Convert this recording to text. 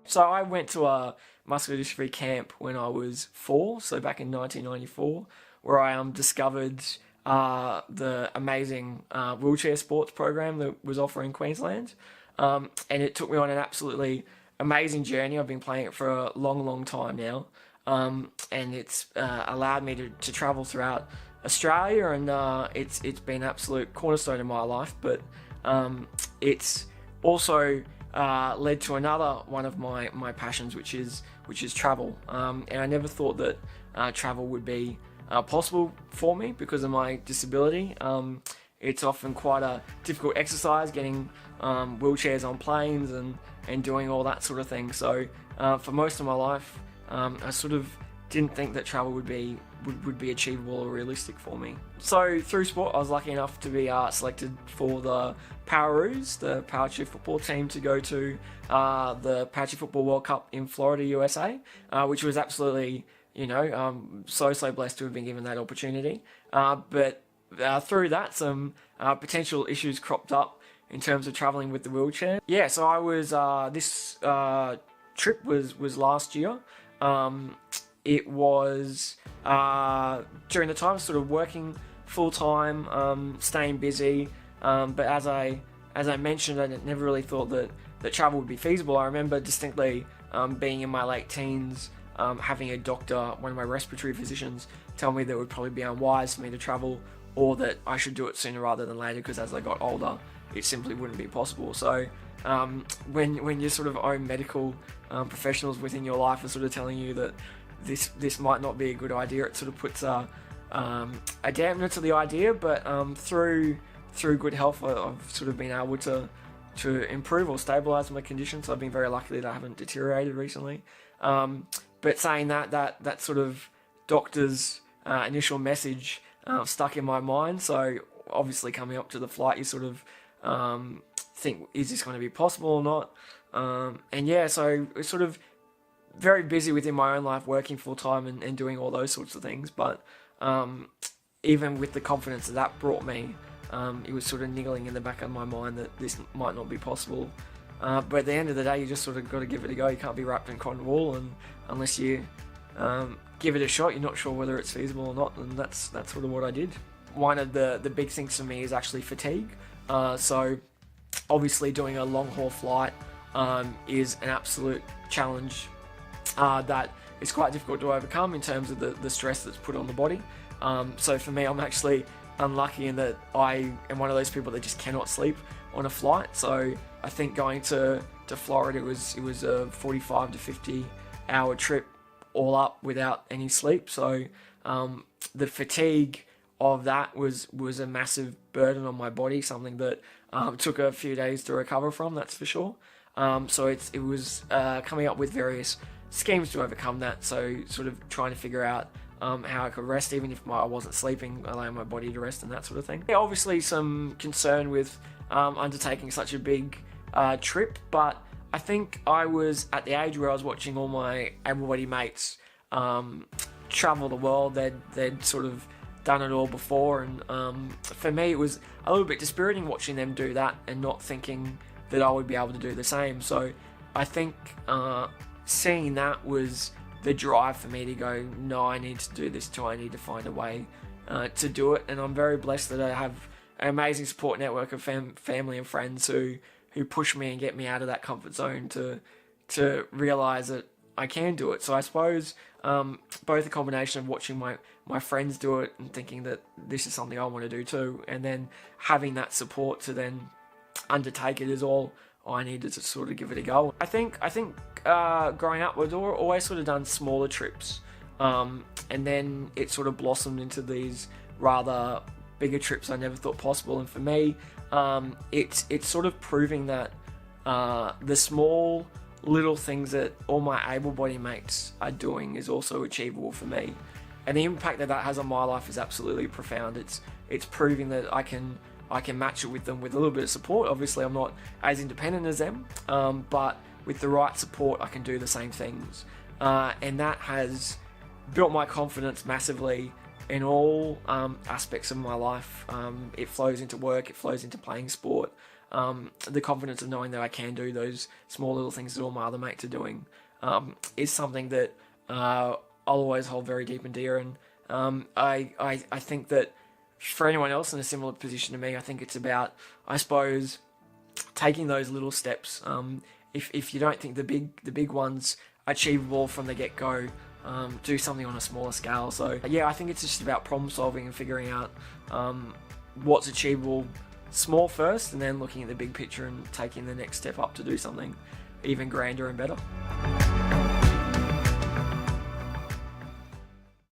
So I went to a muscular dystrophy camp when I was 4, so back in 1994, where I discovered the amazing wheelchair sports program that was offered in Queensland. And it took me on an absolutely amazing journey. I've been playing it for a long, long time now. And it's allowed me to travel throughout Australia, and it's been an absolute cornerstone in my life. But it's also led to another one of my passions, which is travel. And I never thought that travel would be possible for me because of my disability. It's often quite a difficult exercise getting wheelchairs on planes and doing all that sort of thing. So for most of my life, I sort of didn't think that travel would be achievable or realistic for me. So through sport, I was lucky enough to be selected for the Poweroos, the Powerchair football team, to go to the Powerchair Football World Cup in Florida, USA, which was absolutely, so blessed to have been given that opportunity. But through that, some potential issues cropped up in terms of traveling with the wheelchair. Yeah, so I was, this trip was last year. It was during the time sort of working full time, staying busy. But as I mentioned, I never really thought that travel would be feasible. I remember distinctly being in my late teens, having a doctor, one of my respiratory physicians, tell me that it would probably be unwise for me to travel, or that I should do it sooner rather than later, because as I got older, it simply wouldn't be possible. So when your sort of own medical professionals within your life are sort of telling you that this might not be a good idea, it sort of puts a dampener to the idea. But through good health, I've sort of been able to improve or stabilise my condition. So I've been very lucky that I haven't deteriorated recently. But saying that sort of doctor's initial message stuck in my mind. So obviously coming up to the flight, you sort of think, is this going to be possible or not? And yeah, so it's sort of very busy within my own life, working full time and doing all those sorts of things. But even with the confidence that brought me, it was sort of niggling in the back of my mind that this might not be possible. But at the end of the day, you just sort of got to give it a go. You can't be wrapped in cotton wool, and unless you give it a shot, you're not sure whether it's feasible or not. And that's sort of what I did. One of the big things for me is actually fatigue. So obviously doing a long haul flight is an absolute challenge that is quite difficult to overcome in terms of the stress that's put on the body. So for me, I'm actually unlucky in that I am one of those people that just cannot sleep on a flight. So I think going to Florida, it was a 45 to 50 hour trip all up without any sleep. So the fatigue of that was a massive burden on my body, something that took a few days to recover from, that's for sure. So it was coming up with various schemes to overcome that. So sort of trying to figure out how I could rest, even if I wasn't sleeping, allowing my body to rest and that sort of thing. Yeah, obviously some concern with undertaking such a big trip, but I think I was at the age where I was watching all my able-bodied mates travel the world. They'd sort of done it all before, and for me it was a little bit dispiriting watching them do that and not thinking that I would be able to do the same. So I think seeing that was the drive for me to go, no, I need to do this too. I need to find a way to do it. And I'm very blessed that I have an amazing support network of family and friends who push me and get me out of that comfort zone to realise that I can do it. So I suppose both a combination of watching my friends do it and thinking that this is something I want to do too, and then having that support to then undertake it is all I needed to sort of give it a go. I think growing up, we'd always sort of done smaller trips, and then it sort of blossomed into these rather bigger trips I never thought possible. And for me, it's sort of proving that the small little things that all my able-bodied mates are doing is also achievable for me, and the impact that has on my life is absolutely profound. It's proving that I can match it with them with a little bit of support. Obviously, I'm not as independent as them, but with the right support, I can do the same things. And that has built my confidence massively in all aspects of my life. It flows into work, it flows into playing sport, the confidence of knowing that I can do those small little things that all my other mates are doing is something that I'll always hold very deep and dear. And I think that for anyone else in a similar position to me, I think it's about, I suppose, taking those little steps. If you don't think the big ones achievable from the get-go, do something on a smaller scale. So yeah, I think it's just about problem solving and figuring out what's achievable small first, and then looking at the big picture and taking the next step up to do something even grander and better.